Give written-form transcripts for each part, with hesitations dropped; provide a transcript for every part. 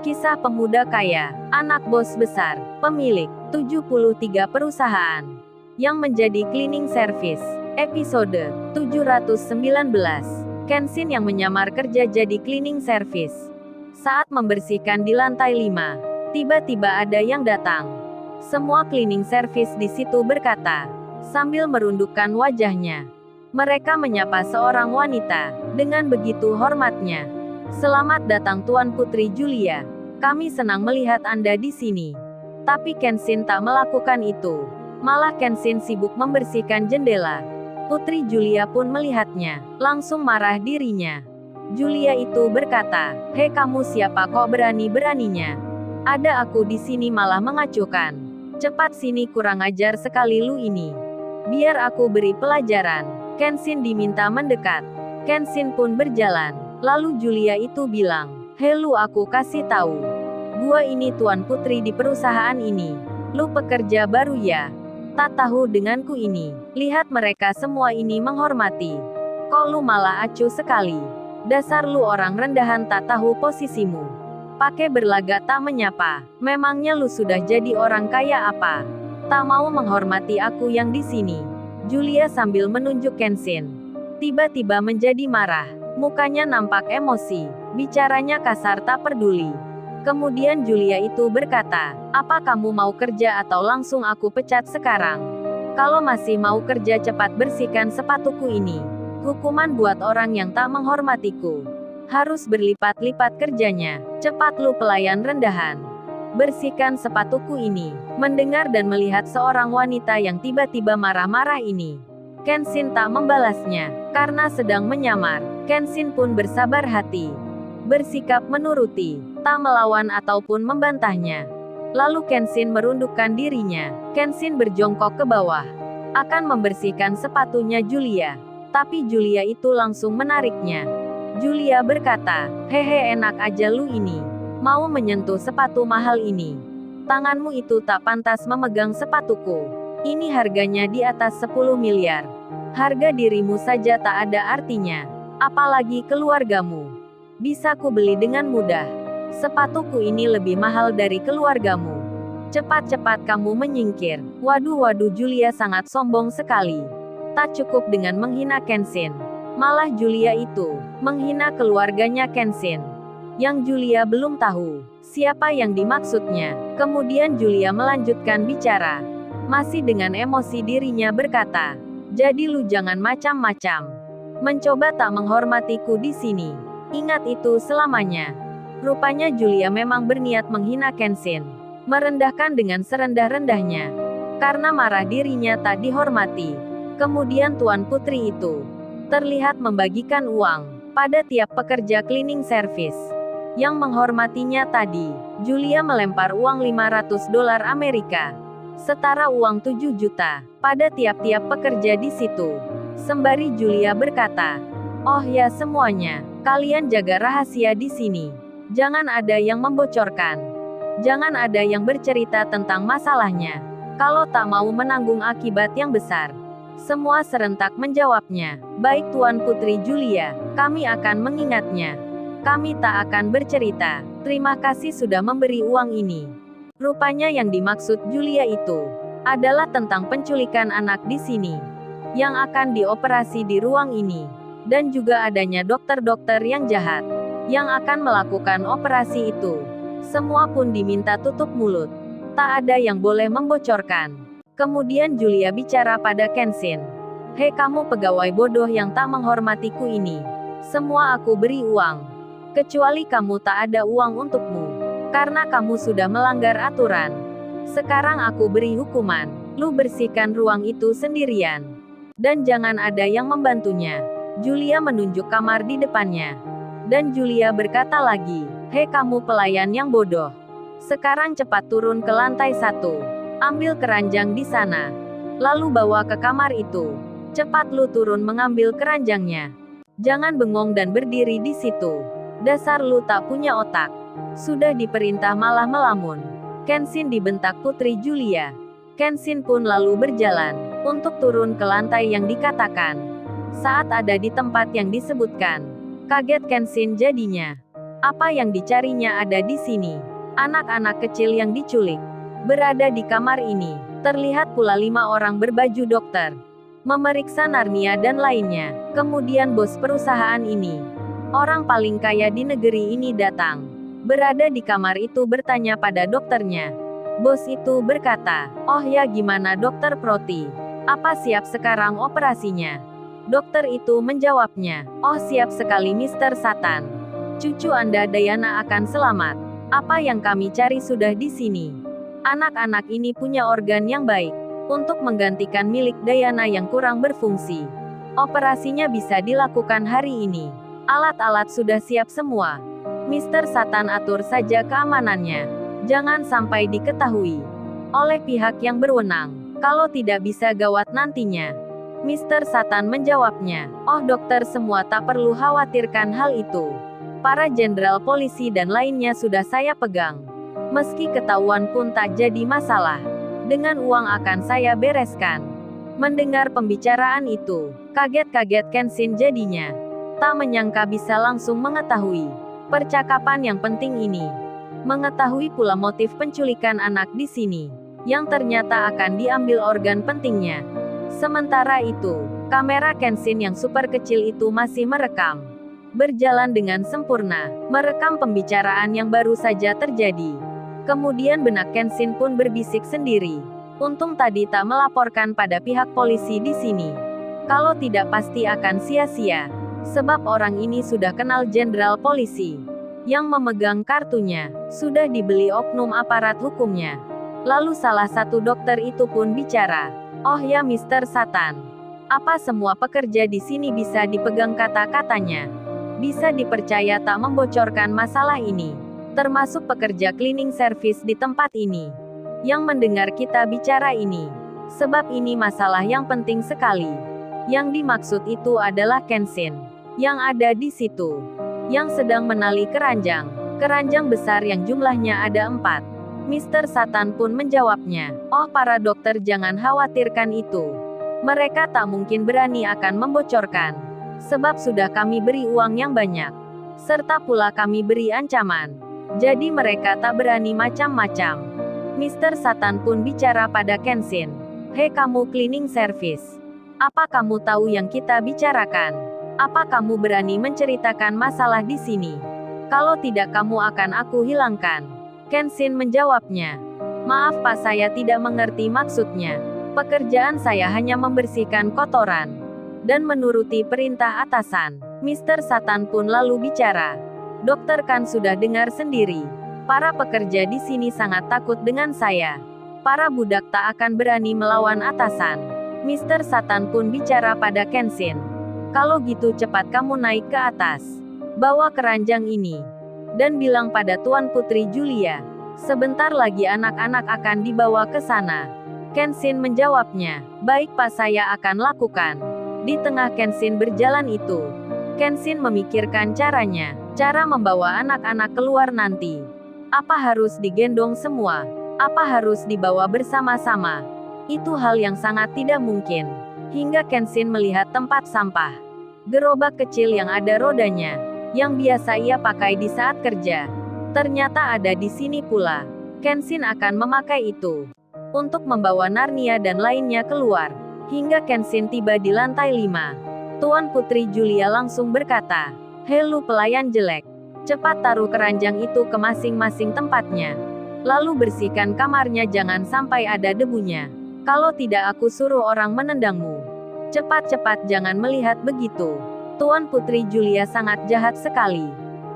Kisah pemuda kaya, anak bos besar, pemilik 73 perusahaan, yang menjadi cleaning service. Episode 719. Kenshin yang menyamar kerja jadi cleaning service. Saat membersihkan di lantai 5, tiba-tiba ada yang datang. Semua cleaning service di situ berkata, sambil merundukkan wajahnya. Mereka menyapa seorang wanita, dengan begitu hormatnya. Selamat datang Tuan Putri Julia. Kami senang melihat Anda di sini. Tapi Kenshin tak melakukan itu. Malah Kenshin sibuk membersihkan jendela. Putri Julia pun melihatnya, langsung marah dirinya. Julia itu berkata, "Hei kamu siapa kok berani-beraninya? Ada aku di sini malah mengacuhkan. Cepat sini kurang ajar sekali lu ini. Biar aku beri pelajaran." Kenshin diminta mendekat. Kenshin pun berjalan. Lalu Julia itu bilang, "Hei lu aku kasih tahu. Gua ini Tuan Putri di perusahaan ini. Lu pekerja baru ya? Tak tahu denganku ini. Lihat mereka semua ini menghormati. Kok lu malah acuh sekali? Dasar lu orang rendahan tak tahu posisimu. Pakai berlagak tak menyapa. Memangnya lu sudah jadi orang kaya apa? Tak mau menghormati aku yang di sini." Julia sambil menunjuk Kenshin. Tiba-tiba menjadi marah. Mukanya nampak emosi. Bicaranya kasar tak peduli. Kemudian Julia itu berkata, "Apa kamu mau kerja atau langsung aku pecat sekarang? Kalau masih mau kerja cepat bersihkan sepatuku ini. Hukuman buat orang yang tak menghormatiku. Harus berlipat-lipat kerjanya. Cepat lu pelayan rendahan. Bersihkan sepatuku ini." Mendengar dan melihat seorang wanita yang tiba-tiba marah-marah ini, Kenshin tak membalasnya, karena sedang menyamar. Kenshin pun bersabar hati. Bersikap menuruti, tak melawan ataupun membantahnya. Lalu Kenshin merundukkan dirinya. Kenshin berjongkok ke bawah. Akan membersihkan sepatunya Julia. Tapi Julia itu langsung menariknya. Julia berkata, "Hehe enak aja lu ini. Mau menyentuh sepatu mahal ini. Tanganmu itu tak pantas memegang sepatuku. Ini harganya di atas 10 miliar. Harga dirimu saja tak ada artinya. Apalagi keluargamu. Bisa ku beli dengan mudah. Sepatuku ini lebih mahal dari keluargamu. Cepat-cepat kamu menyingkir." Waduh, Julia sangat sombong sekali. Tak cukup dengan menghina Kenshin. Malah Julia itu menghina keluarganya Kenshin. Yang Julia belum tahu siapa yang dimaksudnya. Kemudian Julia melanjutkan bicara. Masih dengan emosi dirinya berkata, "Jadi lu jangan macam-macam. Mencoba tak menghormatiku di sini. Ingat itu selamanya." Rupanya Julia memang berniat menghina Kenshin. Merendahkan dengan serendah-rendahnya. Karena marah dirinya tak dihormati. Kemudian Tuan Putri itu terlihat membagikan uang pada tiap pekerja cleaning service yang menghormatinya tadi. Julia melempar uang 500 dolar Amerika. Setara uang 7 juta, pada tiap-tiap pekerja di situ. Sembari Julia berkata, "Oh ya semuanya, kalian jaga rahasia di sini. Jangan ada yang membocorkan. Jangan ada yang bercerita tentang masalahnya. Kalau tak mau menanggung akibat yang besar." Semua serentak menjawabnya, "Baik Tuan Putri Julia, kami akan mengingatnya. Kami tak akan bercerita. Terima kasih sudah memberi uang ini." Rupanya yang dimaksud Julia itu adalah tentang penculikan anak di sini, yang akan dioperasi di ruang ini. Dan juga adanya dokter-dokter yang jahat, yang akan melakukan operasi itu. Semua pun diminta tutup mulut. Tak ada yang boleh membocorkan. Kemudian Julia bicara pada Kenshin. "Hei kamu pegawai bodoh yang tak menghormatiku ini. Semua aku beri uang. Kecuali kamu tak ada uang untukmu. Karena kamu sudah melanggar aturan. Sekarang aku beri hukuman. Lu bersihkan ruang itu sendirian. Dan jangan ada yang membantunya." Julia menunjuk kamar di depannya. Dan Julia berkata lagi, "Hei kamu pelayan yang bodoh. Sekarang cepat turun ke lantai 1. Ambil keranjang di sana. Lalu bawa ke kamar itu. Cepat lu turun mengambil keranjangnya. Jangan bengong dan berdiri di situ. Dasar lu tak punya otak. Sudah diperintah malah melamun." Kenshin dibentak Putri Julia. Kenshin pun lalu berjalan untuk turun ke lantai yang dikatakan. Saat ada di tempat yang disebutkan, kaget Kenshin jadinya. Apa yang dicarinya ada di sini. Anak-anak kecil yang diculik berada di kamar ini. Terlihat pula 5 orang berbaju dokter memeriksa Narnia dan lainnya. Kemudian bos perusahaan ini, orang paling kaya di negeri ini datang. Berada di kamar itu bertanya pada dokternya. Bos itu berkata, "Oh ya, gimana Dokter Proti? Apa siap sekarang operasinya?" Dokter itu menjawabnya, "Oh, siap sekali Mr. Satan. Cucu Anda Diana akan selamat. Apa yang kami cari sudah di sini." Anak-anak ini punya organ yang baik untuk menggantikan milik Diana yang kurang berfungsi. Operasinya bisa dilakukan hari ini. Alat-alat sudah siap semua. Mr. Satan atur saja keamanannya. Jangan sampai diketahui oleh pihak yang berwenang. Kalau tidak bisa gawat nantinya. Mr. Satan menjawabnya, "Oh dokter, semua tak perlu khawatirkan hal itu. Para jenderal polisi dan lainnya sudah saya pegang. Meski ketahuan pun tak jadi masalah. Dengan uang akan saya bereskan." Mendengar pembicaraan itu, kaget-kaget Kenshin jadinya. Tak menyangka bisa langsung mengetahui percakapan yang penting ini. Mengetahui pula motif penculikan anak di sini, yang ternyata akan diambil organ pentingnya. Sementara itu, kamera Kenshin yang super kecil itu masih merekam. Berjalan dengan sempurna, merekam pembicaraan yang baru saja terjadi. Kemudian benak Kenshin pun berbisik sendiri. Untung tadi tak melaporkan pada pihak polisi di sini. Kalau tidak pasti akan sia-sia. Sebab orang ini sudah kenal jenderal polisi. Yang memegang kartunya, sudah dibeli oknum aparat hukumnya. Lalu salah satu dokter itu pun bicara. "Oh ya Mr. Satan. Apa semua pekerja di sini bisa dipegang kata-katanya? Bisa dipercaya tak membocorkan masalah ini? Termasuk pekerja cleaning service di tempat ini. Yang mendengar kita bicara ini. Sebab ini masalah yang penting sekali." Yang dimaksud itu adalah Kenshin. Yang ada di situ. Yang sedang menali keranjang. Keranjang besar yang jumlahnya ada 4. Mr. Satan pun menjawabnya, "Oh para dokter jangan khawatirkan itu. Mereka tak mungkin berani akan membocorkan. Sebab sudah kami beri uang yang banyak. Serta pula kami beri ancaman. Jadi mereka tak berani macam-macam." Mr. Satan pun bicara pada Kenshin. "Hei kamu cleaning service. Apa kamu tahu yang kita bicarakan? Apa kamu berani menceritakan masalah di sini? Kalau tidak kamu akan aku hilangkan." Kenshin menjawabnya. "Maaf Pak, saya tidak mengerti maksudnya. Pekerjaan saya hanya membersihkan kotoran. Dan menuruti perintah atasan." Mr. Satan pun lalu bicara. "Dokter kan sudah dengar sendiri. Para pekerja di sini sangat takut dengan saya. Para budak tak akan berani melawan atasan." Mr. Satan pun bicara pada Kenshin. "Kalau gitu cepat kamu naik ke atas. Bawa keranjang ini. Dan bilang pada Tuan Putri Julia. Sebentar lagi anak-anak akan dibawa ke sana." Kenshin menjawabnya, "Baik Pak, saya akan lakukan." Di tengah Kenshin berjalan itu, Kenshin memikirkan caranya. Cara membawa anak-anak keluar nanti. Apa harus digendong semua? Apa harus dibawa bersama-sama? Itu hal yang sangat tidak mungkin. Hingga Kenshin melihat tempat sampah. Gerobak kecil yang ada rodanya. Yang biasa ia pakai di saat kerja. Ternyata ada di sini pula. Kenshin akan memakai itu. Untuk membawa Narnia dan lainnya keluar. Hingga Kenshin tiba di lantai 5. Tuan Putri Julia langsung berkata, "Hei lu pelayan jelek. Cepat taruh keranjang itu ke masing-masing tempatnya. Lalu bersihkan kamarnya, jangan sampai ada debunya. Kalau tidak aku suruh orang menendangmu. Cepat-cepat, jangan melihat begitu." Tuan Putri Julia sangat jahat sekali.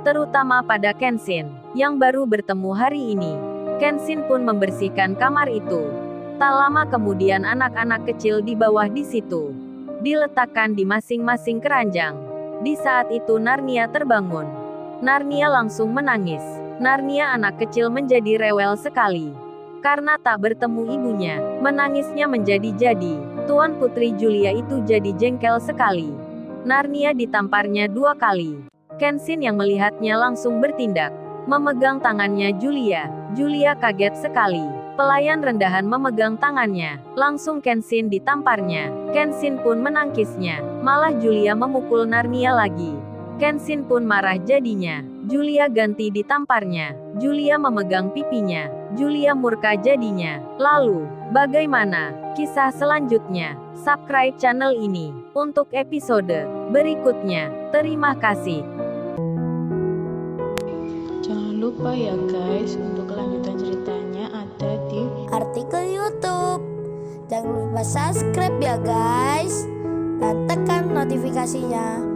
Terutama pada Kenshin, yang baru bertemu hari ini. Kenshin pun membersihkan kamar itu. Tak lama kemudian anak-anak kecil di bawah di situ. Diletakkan di masing-masing keranjang. Di saat itu Narnia terbangun. Narnia langsung menangis. Narnia anak kecil menjadi rewel sekali. Karena tak bertemu ibunya, menangisnya menjadi-jadi. Tuan Putri Julia itu jadi jengkel sekali. Narnia ditamparnya 2 kali. Kenshin yang melihatnya langsung bertindak. Memegang tangannya Julia. Julia kaget sekali. Pelayan rendahan memegang tangannya. Langsung Kenshin ditamparnya. Kenshin pun menangkisnya. Malah Julia memukul Narnia lagi. Kenshin pun marah jadinya. Julia ganti ditamparnya. Julia memegang pipinya. Julia murka jadinya. Lalu, bagaimana kisah selanjutnya? Subscribe channel ini untuk episode berikutnya. Terima kasih. Jangan lupa ya guys, untuk kelanjutan ceritanya ada di artikel YouTube. Jangan lupa subscribe ya guys, dan tekan notifikasinya